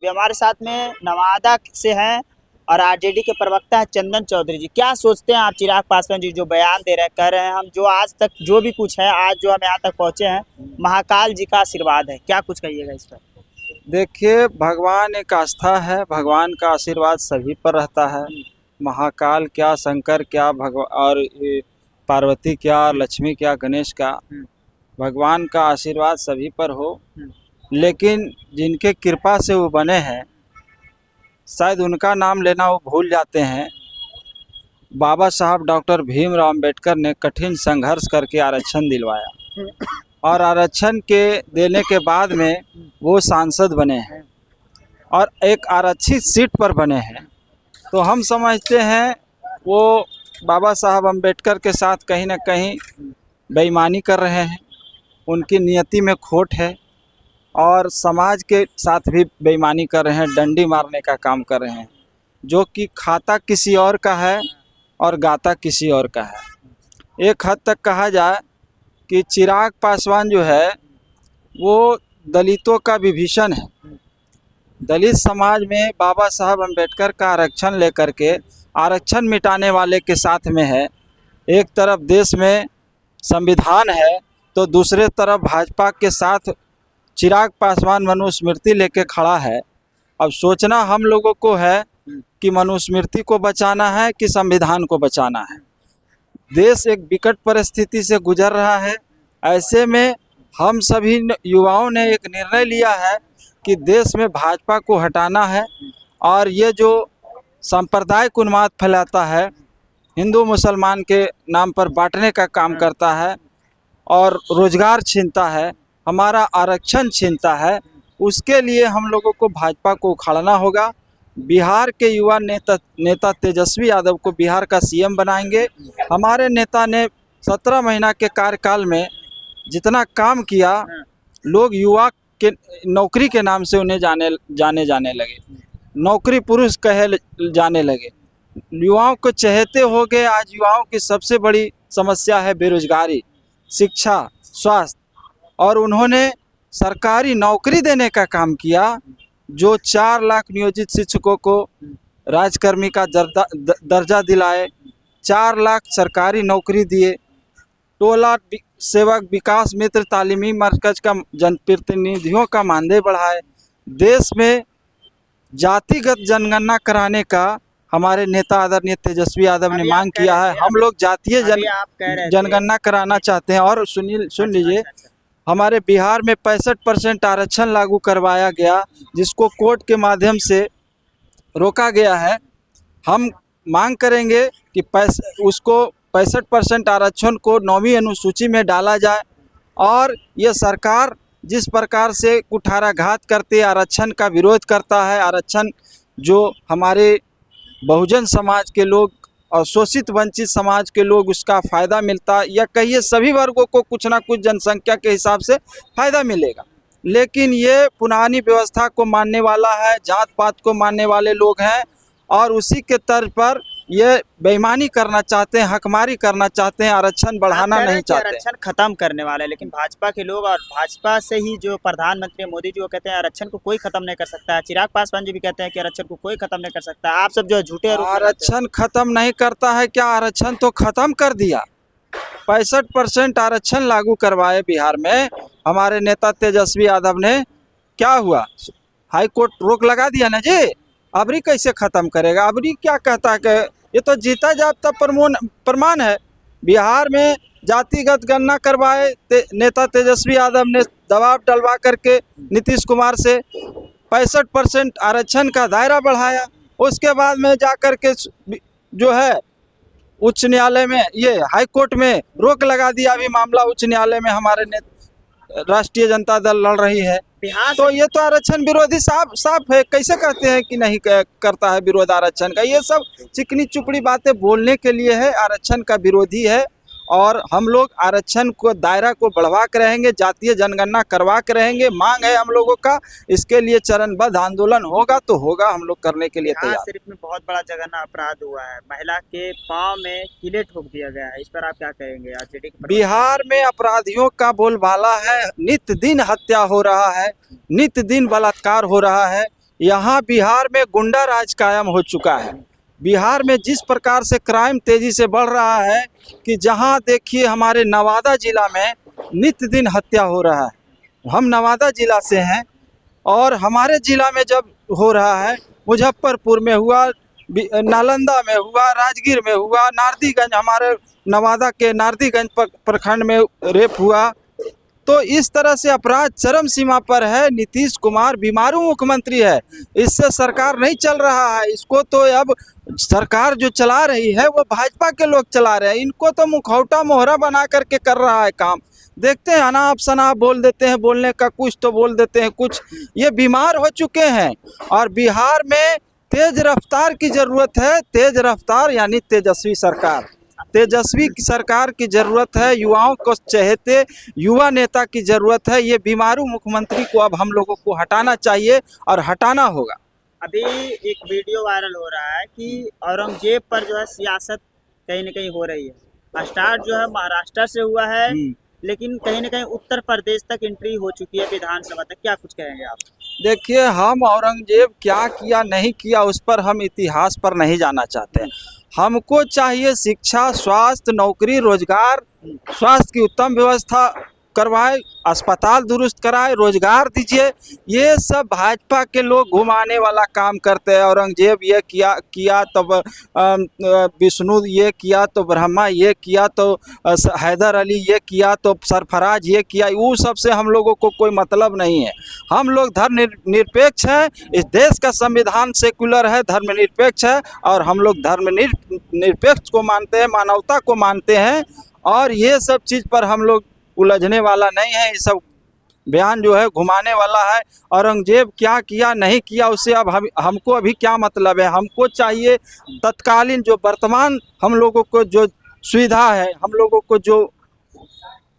अभी हमारे साथ में नवादा से हैं और आरजेडी के प्रवक्ता हैं चंदन चौधरी जी। क्या सोचते हैं आप चिराग पासवान जी जो बयान दे रहे हैं, कह रहे हैं हम जो आज तक जो भी कुछ है, आज जो हम यहाँ तक पहुँचे हैं महाकाल जी का आशीर्वाद है, क्या कुछ कहिएगा इस पर? देखिए, भगवान एक आस्था है, भगवान का आशीर्वाद सभी पर रहता है। महाकाल क्या, शंकर क्या, और ये पार्वती क्या, लक्ष्मी क्या, गणेश का, भगवान का आशीर्वाद सभी पर हो। लेकिन जिनके कृपा से वो बने हैं, शायद उनका नाम लेना वो भूल जाते हैं। बाबा साहब डॉक्टर भीमराव अंबेडकर ने कठिन संघर्ष करके आरक्षण दिलवाया और आरक्षण के देने के बाद में वो सांसद बने हैं और एक आरक्षित सीट पर बने हैं। तो हम समझते हैं वो बाबा साहब अंबेडकर के साथ कहीं ना कहीं बेईमानी कर रहे हैं, उनकी नियति में खोट है और समाज के साथ भी बेईमानी कर रहे हैं, डंडी मारने का काम कर रहे हैं, जो कि खाता किसी और का है और गाता किसी और का है। एक हद तक कहा जाए कि चिराग पासवान जो है वो दलितों का विभीषण है। दलित समाज में बाबा साहब अंबेडकर का आरक्षण लेकर के आरक्षण मिटाने वाले के साथ में है। एक तरफ देश में संविधान है तो दूसरे तरफ भाजपा के साथ चिराग पासवान मनुस्मृति लेके खड़ा है। अब सोचना हम लोगों को है कि मनुस्मृति को बचाना है कि संविधान को बचाना है। देश एक विकट परिस्थिति से गुजर रहा है। ऐसे में हम सभी युवाओं ने एक निर्णय लिया है कि देश में भाजपा को हटाना है और ये जो सांप्रदायिक उन्माद फैलाता है, हिंदू मुसलमान के नाम पर बांटने का काम करता है और रोजगार छीनता है, हमारा आरक्षण छीनता है, उसके लिए हम लोगों को भाजपा को उखाड़ना होगा। बिहार के युवा नेता तेजस्वी यादव को बिहार का सीएम बनाएंगे। हमारे नेता ने 17 महीना के कार्यकाल में जितना काम किया, लोग युवा के नौकरी के नाम से उन्हें जाने लगे, नौकरी पुरुष कहे जाने लगे, युवाओं को चहेते हो गए। आज युवाओं की सबसे बड़ी समस्या है बेरोजगारी, शिक्षा, स्वास्थ्य, और उन्होंने सरकारी नौकरी देने का काम किया। जो 4 लाख नियोजित शिक्षकों को राजकर्मी का दर्जा दिलाए, 4 लाख सरकारी नौकरी दिए, टोला सेवक विकास मित्र तालीमी मरकज का जनप्रतिनिधियों का मानदेय बढ़ाए। देश में जातिगत जनगणना कराने का हमारे नेता आदरणीय तेजस्वी यादव ने मांग किया है। हम लोग जातीय जनगणना कराना चाहते हैं। और सुन लीजिए, हमारे बिहार में 65% आरक्षण लागू करवाया गया, जिसको कोर्ट के माध्यम से रोका गया है। हम मांग करेंगे कि उसको 65% आरक्षण को 9वीं अनुसूची में डाला जाए और ये सरकार जिस प्रकार से कुठाराघात करते आरक्षण का विरोध करता है, आरक्षण जो हमारे बहुजन समाज के लोग और शोषित वंचित समाज के लोग उसका फ़ायदा मिलता, या कहिए सभी वर्गों को कुछ ना कुछ जनसंख्या के हिसाब से फ़ायदा मिलेगा। लेकिन ये पुरानी व्यवस्था को मानने वाला है, जात पात को मानने वाले लोग हैं और उसी के तर्ज पर ये बेईमानी करना चाहते हैं, हकमारी करना चाहते हैं, आरक्षण बढ़ाना नहीं चाहते। आरक्षण खत्म करने वाले, लेकिन भाजपा के लोग और भाजपा से ही जो प्रधानमंत्री मोदी जी वो कहते हैं आरक्षण को कोई खत्म नहीं कर सकता है। चिराग पासवान जी भी कहते हैं कि आरक्षण को कोई खत्म नहीं कर सकता। आप सब जो झूठे आरक्षण खत्म नहीं करता है क्या? आरक्षण तो खत्म कर दिया। 65% आरक्षण लागू करवाए बिहार में हमारे नेता तेजस्वी यादव ने। क्या हुआ? हाई कोर्ट रोक लगा दिया ना जी। अबरी कैसे खत्म करेगा? अबरी क्या कहता है कि ये तो जीता जागता प्रमाण है। बिहार में जातिगत गणना करवाए नेता तेजस्वी यादव ने, दबाव डलवा करके नीतीश कुमार से 65% आरक्षण का दायरा बढ़ाया। उसके बाद में जा कर के जो है उच्च न्यायालय में, ये हाई कोर्ट में रोक लगा दिया। अभी मामला उच्च न्यायालय में हमारे राष्ट्रीय जनता दल लड़ रही है। तो ये तो आरक्षण विरोधी साफ है। कैसे कहते हैं कि नहीं करता है विरोध आरक्षण का? ये सब चिकनी चुपड़ी बातें बोलने के लिए है। आरक्षण का विरोधी है और हम लोग आरक्षण को दायरा को बढ़वा के रहेंगे, जातीय जनगणना करवा के रहेंगे। मांग है हम लोगों का, इसके लिए चरणबद्ध आंदोलन होगा तो होगा, हम लोग करने के लिए तैयार। सिर्फ में बहुत बड़ा जघन्य अपराध हुआ है, महिला के पांव में किले ठोक दिया गया है, इस पर आप क्या कहेंगे? आरजेडी बिहार में अपराधियों का बोलबाला है। नित्य दिन हत्या हो रहा है, नित्य दिन बलात्कार हो रहा है। यहाँ बिहार में गुंडा राज कायम हो चुका है। बिहार में जिस प्रकार से क्राइम तेजी से बढ़ रहा है कि जहाँ देखिए हमारे नवादा जिला में नित्य दिन हत्या हो रहा है। हम नवादा जिला से हैं और हमारे जिला में जब हो रहा है, मुजफ्फरपुर में हुआ, नालंदा में हुआ, राजगीर में हुआ, नारदीगंज, हमारे नवादा के नारदीगंज प्रखंड में रेप हुआ। तो इस तरह से अपराध चरम सीमा पर है। नीतीश कुमार बीमारू मुख्यमंत्री है, इससे सरकार नहीं चल रहा है। इसको तो अब सरकार जो चला रही है वो भाजपा के लोग चला रहे हैं। इनको तो मुखौटा मोहरा बना करके कर रहा है काम। देखते हैं अनाप शनाप बोल देते हैं, बोलने का कुछ तो बोल देते हैं कुछ। ये बीमार हो चुके हैं और बिहार में तेज रफ्तार की ज़रूरत है। तेज रफ्तार यानी तेजस्वी सरकार, तेजस्वी सरकार की ज़रूरत है। युवाओं को चहेते युवा नेता की ज़रूरत है। ये बीमारू मुख्यमंत्री को अब हम लोगों को हटाना चाहिए और हटाना होगा। अभी एक वीडियो वायरल हो रहा है कि औरंगजेब पर जो है सियासत कहीं ना कहीं हो रही है। स्टार्ट जो है महाराष्ट्र से हुआ है, लेकिन कहीं ना कहीं उत्तर प्रदेश तक एंट्री हो चुकी है विधानसभा तक। क्या कुछ कहेंगे आप? देखिए, हम औरंगजेब क्या किया नहीं किया उस पर हम इतिहास पर नहीं जाना चाहते। हमको चाहिए शिक्षा, स्वास्थ्य, नौकरी, रोजगार। स्वास्थ्य की उत्तम व्यवस्था करवाए, अस्पताल दुरुस्त कराए, रोजगार दीजिए। ये सब भाजपा के लोग घुमाने वाला काम करते हैं। औरंगजेब ये किया तो विष्णु ये किया तो ब्रह्मा ये किया तो हैदर अली ये किया तो सरफराज ये किया। वो सब से हम लोगों को कोई मतलब नहीं है। हम लोग धर्म निरपेक्ष हैं। इस देश का संविधान सेकुलर है, धर्मनिरपेक्ष है और हम लोग निरपेक्ष को मानते हैं, मानवता को मानते हैं। और ये सब चीज़ पर हम लोग उलझने वाला नहीं है। ये सब बयान जो है घुमाने वाला है। औरंगजेब क्या किया नहीं किया उससे अब हमको अभी क्या मतलब है। हमको चाहिए तत्कालीन जो वर्तमान हम लोगों को जो सुविधा है, हम लोगों को जो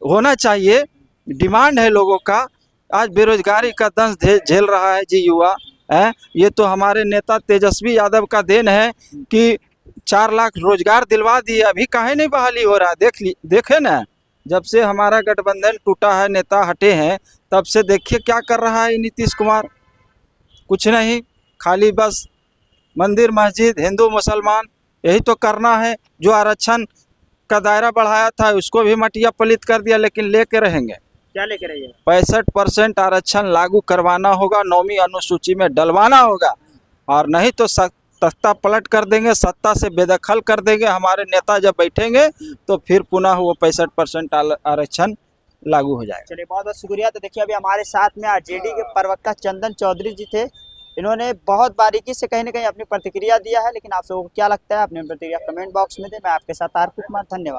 होना चाहिए, डिमांड है लोगों का। आज बेरोजगारी का दंश झेल रहा है जी युवा है। ये तो हमारे नेता तेजस्वी यादव का देन है कि 4 लाख रोजगार दिलवा दिए। अभी काहे नहीं बहाली हो रहा? देखे ना, जब से हमारा गठबंधन टूटा है, नेता हटे हैं, तब से देखिए क्या कर रहा है नीतीश कुमार। कुछ नहीं, खाली बस मंदिर मस्जिद, हिंदू मुसलमान, यही तो करना है। जो आरक्षण का दायरा बढ़ाया था उसको भी मटिया पलित कर दिया, लेकिन लेके रहेंगे। क्या लेके रहिए? 65% आरक्षण लागू करवाना होगा, 9वीं अनुसूची में डलवाना होगा, और नहीं तो तख्ता पलट कर देंगे, सत्ता से बेदखल कर देंगे। हमारे नेता जब बैठेंगे तो फिर पुनः वो 65% आरक्षण लागू हो जाएगा। चलिए, बहुत बहुत शुक्रिया। तो देखिए, अभी हमारे साथ में आरजेडी के प्रवक्ता चंदन चौधरी जी थे। इन्होंने बहुत बारीकी से कहीं ना कहीं अपनी प्रतिक्रिया दिया है, लेकिन आप सबको क्या लगता है अपनी प्रतिक्रिया कमेंट बॉक्स में दें। मैं आपके साथ आरपी कुमार, धन्यवाद।